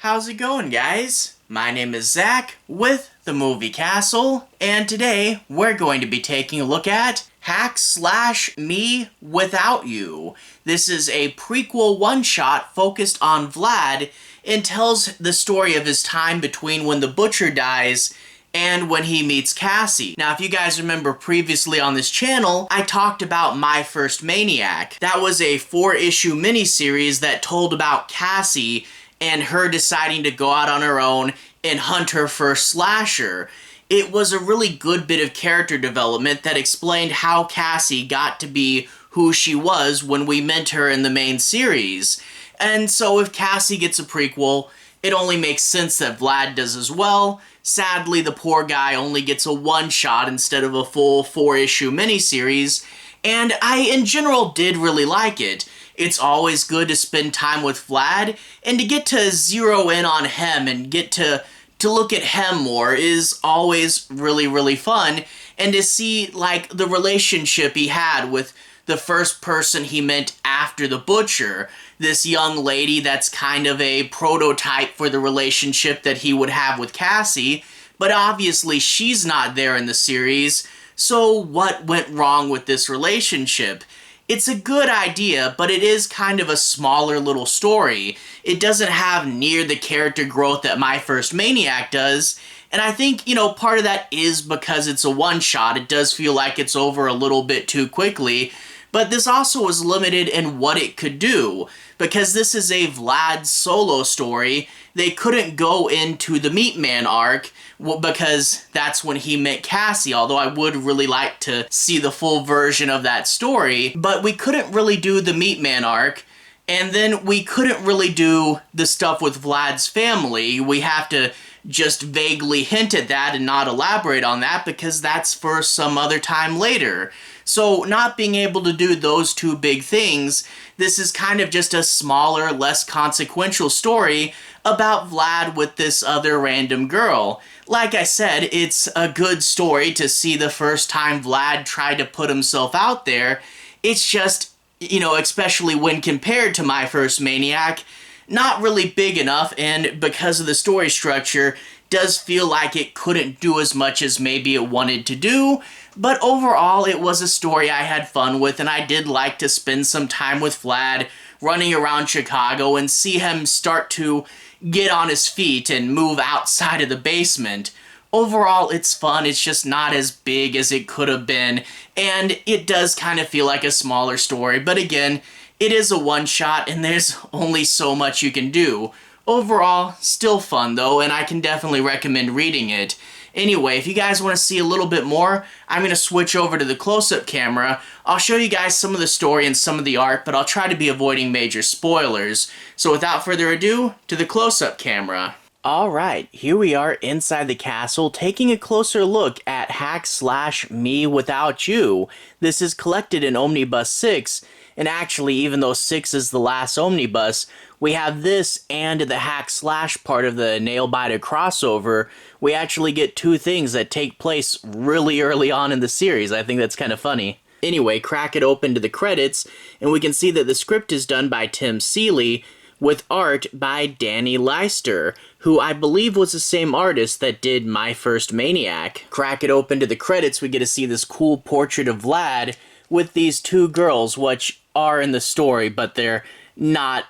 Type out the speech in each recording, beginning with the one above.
How's it going, guys? My name is Zach with the Movie Castle, and today we're going to be taking a look at /Me Without You. This is a prequel one-shot focused on Vlad and tells the story of his time between when the Butcher dies and when he meets Cassie. Now, if you guys remember previously on this channel, I talked about My First Maniac. That was a 4-issue miniseries that told about Cassie and her deciding to go out on her own and hunt her first slasher. It was a really good bit of character development that explained how Cassie got to be who she was when we met her in the main series. And so if Cassie gets a prequel, it only makes sense that Vlad does as well. Sadly, the poor guy only gets a one-shot instead of a full 4-issue miniseries, and I, in general, did really like it. It's always good to spend time with Vlad, and to get to zero in on him and get to look at him more is always really fun, and to see, like, the relationship he had with the first person he met after the Butcher, this young lady that's kind of a prototype for the relationship that he would have with Cassie, but obviously she's not there in the series, so what went wrong with this relationship? It's a good idea, but it is kind of a smaller little story. It doesn't have near the character growth that My First Maniac does, and I think, part of that is because it's a one-shot. It does feel like it's over a little bit too quickly, but this also was limited in what it could do. Because this is a Vlad solo story, they couldn't go into the Meat Man arc, because that's when he met Cassie, although I would really like to see the full version of that story. But we couldn't really do the Meat Man arc, and then we couldn't really do the stuff with Vlad's family. We have to just vaguely hint at that and not elaborate on that, because that's for some other time later. So not being able to do those two big things, this is kind of just a smaller, less consequential story about Vlad with this other random girl. Like I said, it's a good story to see the first time Vlad tried to put himself out there. It's just, especially when compared to My First Maniac, not really big enough, and because of the story structure, does feel like it couldn't do as much as maybe it wanted to do. But overall, it was a story I had fun with, and I did like to spend some time with Vlad running around Chicago and see him start to get on his feet and move outside of the basement. Overall, it's fun. It's just not as big as it could have been, and it does kind of feel like a smaller story. But again, it is a one-shot, and there's only so much you can do. Overall, still fun though, and I can definitely recommend reading it. Anyway, if you guys want to see a little bit more, I'm going to switch over to the close-up camera. I'll show you guys some of the story and some of the art, but I'll try to be avoiding major spoilers. So without further ado, to the close-up camera. Alright, here we are inside the castle, taking a closer look at /Me Without You. This is collected in Omnibus 6, and actually, even though 6 is the last omnibus, we have this and the / part of the Nail-Biter crossover. We actually get two things that take place really early on in the series. I think that's kind of funny. Anyway, crack it open to the credits, and we can see that the script is done by Tim Seeley, with art by Daniel Leister, who I believe was the same artist that did My First Maniac. Crack it open to the credits, we get to see this cool portrait of Vlad with these two girls, which are in the story, but they're not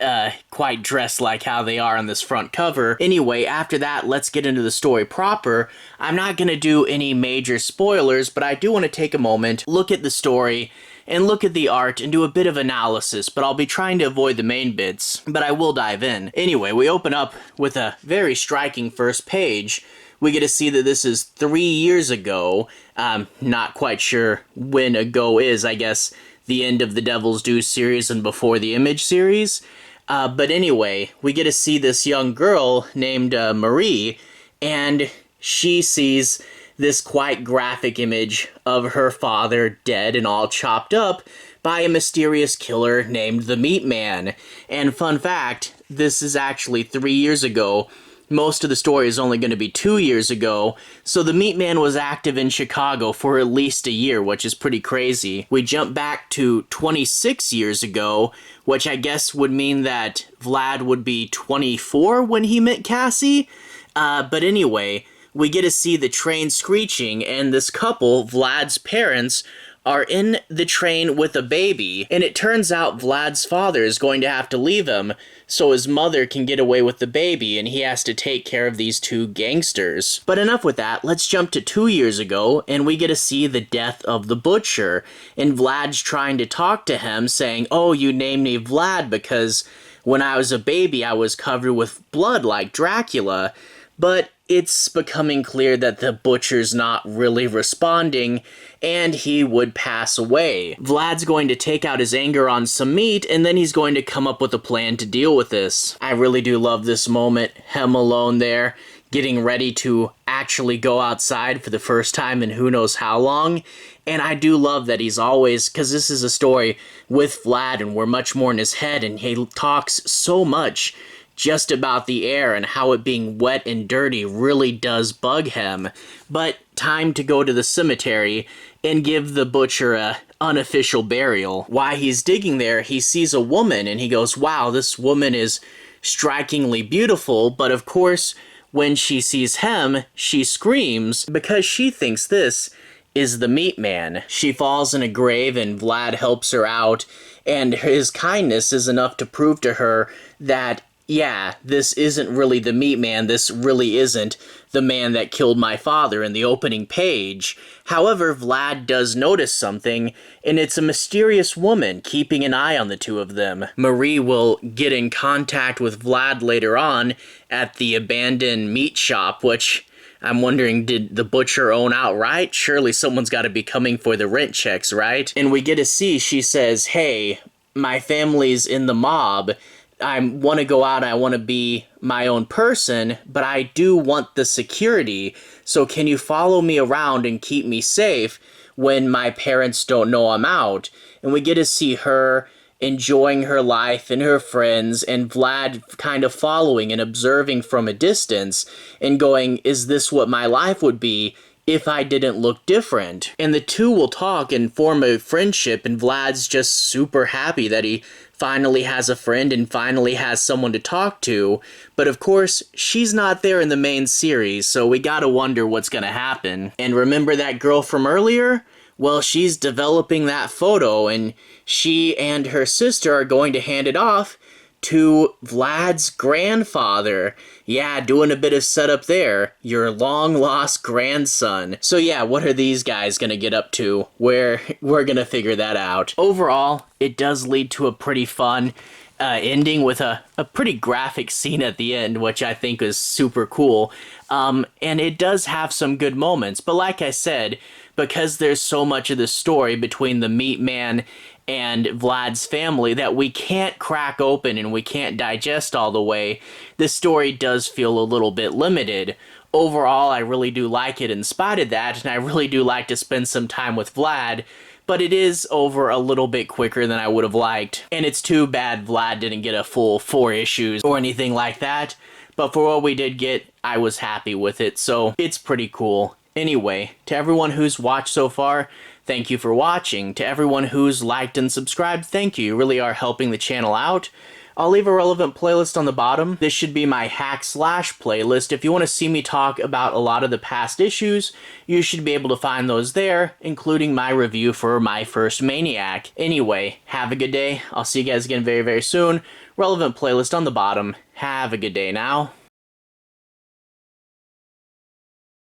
quite dressed like how they are on this front cover. Anyway, after that, let's get into the story proper. I'm not going to do any major spoilers, but I do want to take a moment, look at the story, and look at the art and do a bit of analysis, but I'll be trying to avoid the main bits, but I will dive in. Anyway, we open up with a very striking first page. We get to see that this is 3 years ago. Not quite sure when ago is, I guess the end of the Devil's Due series and before the Image series. But anyway, we get to see this young girl named Marie, and she sees this quite graphic image of her father dead and all chopped up by a mysterious killer named the Meat Man. And fun fact, this is actually 3 years ago most of the story is only going to be 2 years ago, so the Meat Man was active in Chicago for at least a year, which is pretty crazy. We jump back to 26 years ago, which I guess would mean that Vlad would be 24 when he met Cassie. But anyway, we get to see the train screeching, and this couple, Vlad's parents, are in the train with a baby, and it turns out Vlad's father is going to have to leave him so his mother can get away with the baby, and he has to take care of these two gangsters. But enough with that, let's jump to 2 years ago, and we get to see the death of the butcher, and Vlad's trying to talk to him, saying, "Oh, you named me Vlad because when I was a baby I was covered with blood like Dracula," but it's becoming clear that the butcher's not really responding, and he would pass away. Vlad's going to take out his anger on some meat, and then he's going to come up with a plan to deal with this. I really do love this moment. Him alone there, getting ready to actually go outside for the first time in who knows how long. And I do love that he's always, because this is a story with Vlad, and we're much more in his head, and he talks so much just about the air and how it being wet and dirty really does bug him. But time to go to the cemetery and give the butcher a unofficial burial. While he's digging there, he sees a woman and he goes, "Wow, this woman is strikingly beautiful," but of course, when she sees him, she screams because she thinks this is the Meat Man. She falls in a grave and Vlad helps her out, and his kindness is enough to prove to her that yeah, this isn't really the Meat Man, this really isn't the man that killed my father in the opening page. However, Vlad does notice something, and it's a mysterious woman keeping an eye on the two of them. Marie will get in contact with Vlad later on at the abandoned meat shop, which I'm wondering, did the butcher own outright? Surely someone's got to be coming for the rent checks, right? And we get to see, she says, "Hey, my family's in the mob. I want to go out, I want to be my own person, but I do want the security, so can you follow me around and keep me safe when my parents don't know I'm out?" And we get to see her enjoying her life and her friends, and Vlad kind of following and observing from a distance and going, "Is this what my life would be if I didn't look different?" And the two will talk and form a friendship, and Vlad's just super happy that he finally has a friend and finally has someone to talk to. But of course, she's not there in the main series, so we gotta wonder what's gonna happen. And remember that girl from earlier? Well, she's developing that photo, and she and her sister are going to hand it off to Vlad's grandfather. Yeah, doing a bit of setup there. Your long-lost grandson. So yeah, what are these guys gonna get up to? We're gonna figure that out. Overall, it does lead to a pretty fun ending with a pretty graphic scene at the end, which I think is super cool. And it does have some good moments, but like I said, because there's so much of the story between the Meat Man and Vlad's family that we can't crack open and we can't digest all the way, this story does feel a little bit limited. Overall, I really do like it in spite of that, and I really do like to spend some time with Vlad, but it is over a little bit quicker than I would have liked. And it's too bad Vlad didn't get a full 4 issues or anything like that, but for what we did get, I was happy with it, so it's pretty cool. Anyway, to everyone who's watched so far, thank you for watching. To everyone who's liked and subscribed, thank you. You really are helping the channel out. I'll leave a relevant playlist on the bottom. This should be my hack slash playlist. If you want to see me talk about a lot of the past issues, you should be able to find those there, including my review for My First Maniac. Anyway, have a good day. I'll see you guys again very, very soon. Relevant playlist on the bottom. Have a good day now.